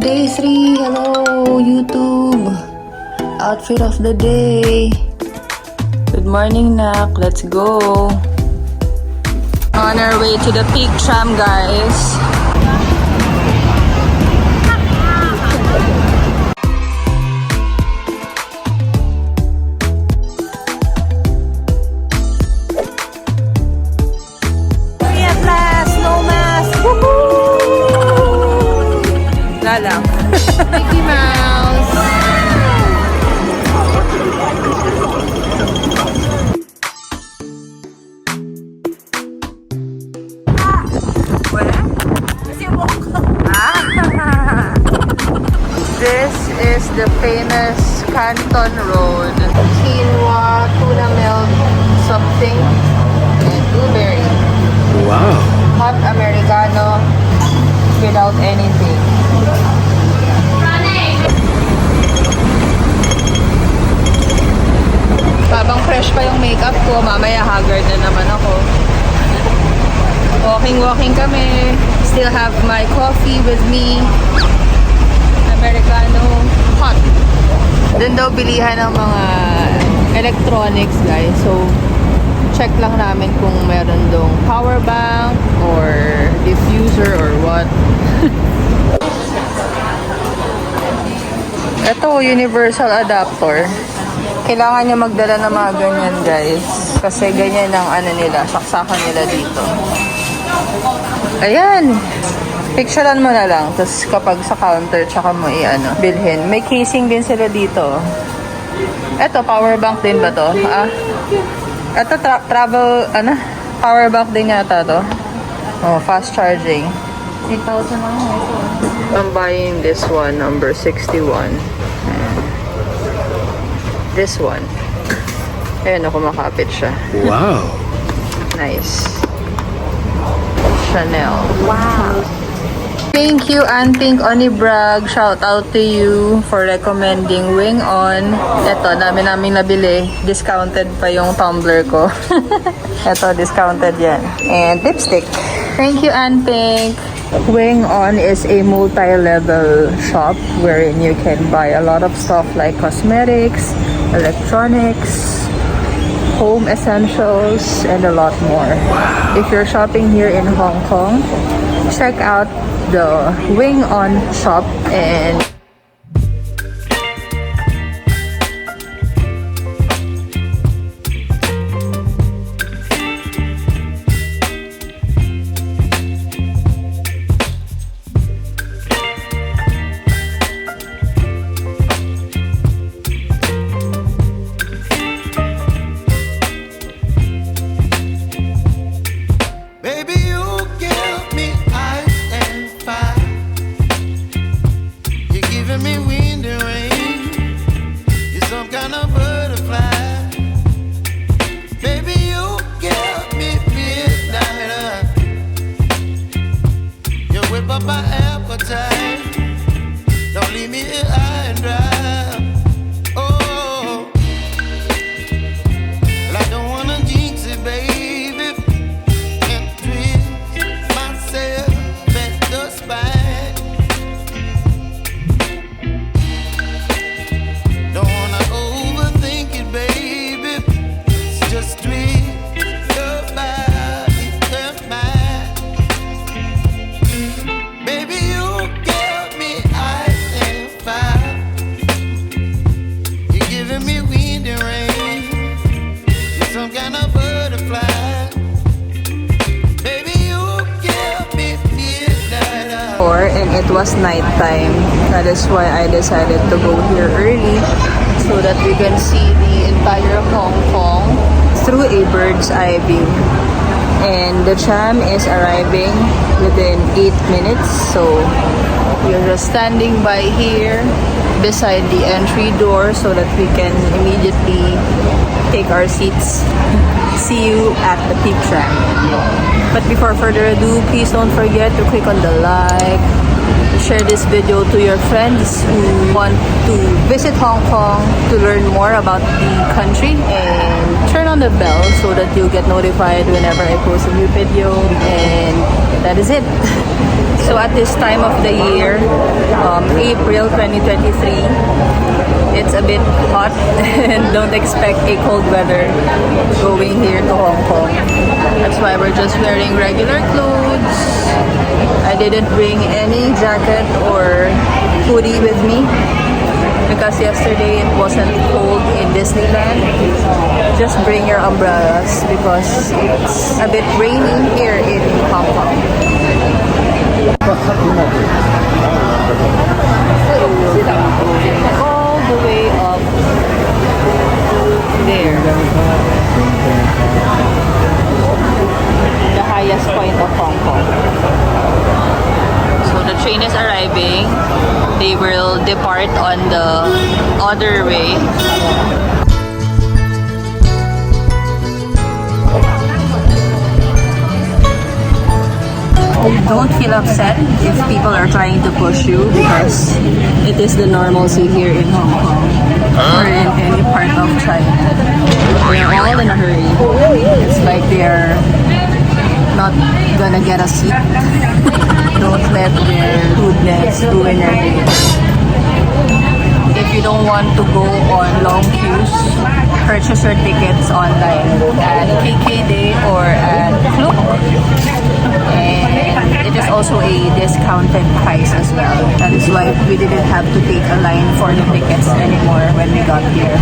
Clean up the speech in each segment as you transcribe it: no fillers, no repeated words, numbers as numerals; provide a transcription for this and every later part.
Day 3, hello YouTube! Outfit of the day. Good morning, Nak. Let's go. On our way to the Peak Tram, guys. Lang. Mickey Mouse. This is the famous Canton Road. Quinoa, tuna milk, something, and blueberry. Wow. Hot Americano without anything. Habang fresh pa yung makeup ko, mamaya haggard na naman ako. Walking kami. Still have my coffee with me. Americano hot. Doon daw bilihan ng mga electronics, guys. So, check lang namin kung meron dong power bank or diffuser or what. Ito, universal adapter. Kailangan nyo magdala ng mga ganyan, guys. Kasi ganyan ang ano nila, saksakan nila dito. Ayan. Picturean mo na lang. Tapos kapag sa counter, tsaka mo bilhin. May casing din sila dito. Ito, power bank din ba to? Ito, travel, power bank din yata to. Oh, fast charging. 8,000 lang ito. I'm buying this one, number 61. This one. Ayan, kumakapit siya. Wow. Nice. Chanel. Wow. Thank you, Anting Onibrag. Shout out to you for recommending Wing On. Ito, dami namin nabili. Discounted pa yung tumbler ko. Ito, discounted yan. And lipstick. Thank you, Anting. Wing On is a multi-level shop wherein you can buy a lot of stuff like cosmetics, electronics, home essentials, and a lot more. If you're shopping here in Hong Kong, check out the Wing On shop and my appetite. Don't leave me here high and dry. Oh, well, I don't wanna jinx it, baby, and twist myself at the spine. Don't wanna overthink it, baby. It's just twist your body and mine. Baby, you give me ice and fire. You're giving me wind and rain. You're some kind of butterfly. Baby, you give me midnight. and it was nighttime. That is why I decided to go here early so that we can see the entire Hong Kong through a bird's eye view. And the tram is arriving within 8 minutes, so we're just standing by here beside the entry door so that we can immediately take our seats. See you at the Peak Tram. But before further ado, please don't forget to click on the like, share this video to your friends who want to visit Hong Kong to learn more about the country, and turn on the bell so that you'll get notified whenever I post a new video. And that is it. So at this time of the year, April 2023, it's a bit hot and don't expect a cold weather going here to Hong Kong. That's why we're just wearing regular clothes. I didn't bring any jacket or hoodie with me because yesterday it wasn't cold in Disneyland. Just bring your umbrellas because it's a bit rainy here in Hong Kong. All the way up there, the highest point of Hong Kong. So the train is arriving. They will depart on the other way. Don't feel upset if people are trying to push you because it is the normalcy here in Hong Kong or in any part of China. They're all in a hurry. It's like they're not gonna get a seat. Don't let their rudeness ruin your day. If you don't want to go on long queues, purchase your tickets online at KKday or at Klook. And it is also a discounted price as well. That is why we didn't have to take a line for the tickets anymore when we got here.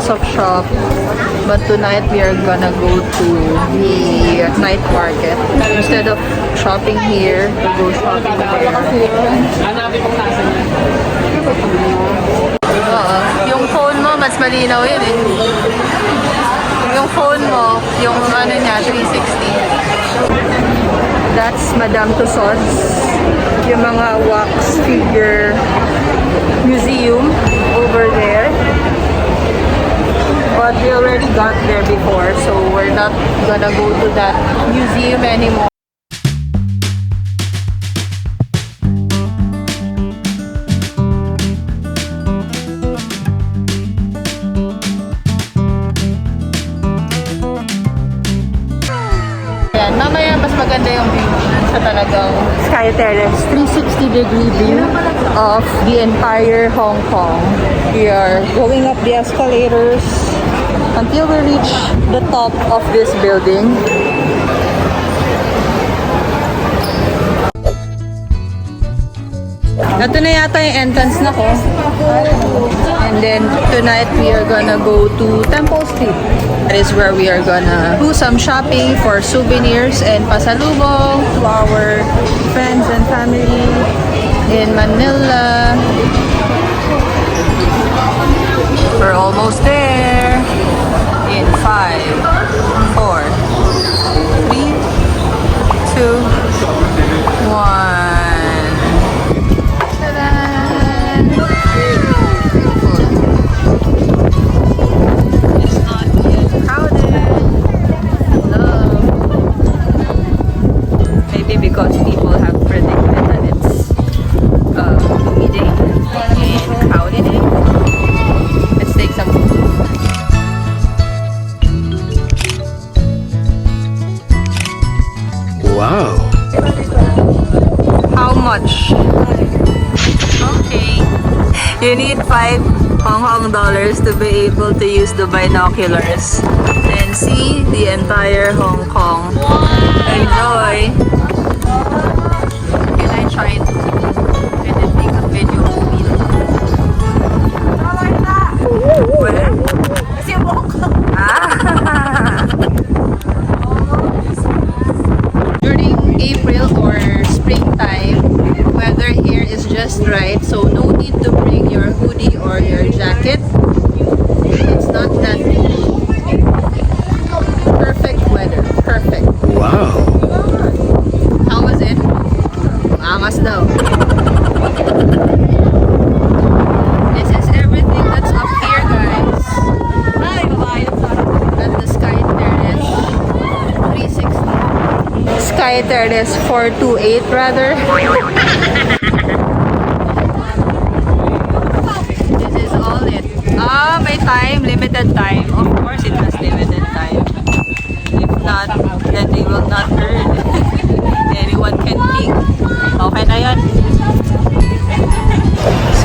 Of shop, but tonight we are gonna go to the night market instead of shopping here. We'll go shopping there. Yung phone mo mas malinaw yun eh. Yung phone mo, yung ano niya 360. That's Madame Tussauds. Yung mga wax figure museum over there. But we already got there before, so we're not gonna go to that museum anymore. Ayan, mamaya mas maganda yung view sa talagang Sky Terrace. 360-degree view of the entire Hong Kong. We are going up the escalators until we reach the top of this building. Ito na yata yung entrance na ko. And then tonight we are gonna go to Temple Street. That is where we are gonna do some shopping for souvenirs and pasalubong to our friends and family in Manila. We're almost there. In 5, 4, 3, 2, 1. Because people have predicted that it's gloomy day and cloudy day. Let's take some food. Wow. How much? Okay. You need 5 Hong Kong dollars to be able to use the binoculars and see the entire Hong Kong. Enjoy! Can I try to take a video of me? Where? Ah! During April or springtime, weather here is just right, so no need to bring your hoodie or your jacket. It's not that perfect weather. Perfect. Wow. How was it? Angas daw. This is everything that's up here, guys. At the Sky Terrace 360. Sky Terrace 428 rather. This is all it. Ah, may time, limited time. Of course it has limited time. If not, then they will not earn. Anyone can pick. Okay na yan.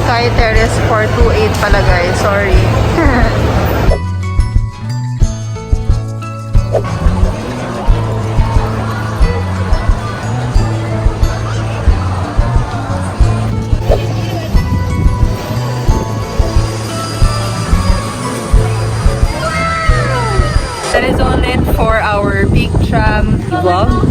Sky Terrace 428 pala guys. Sorry. That is all it for our Peak Tram vlog.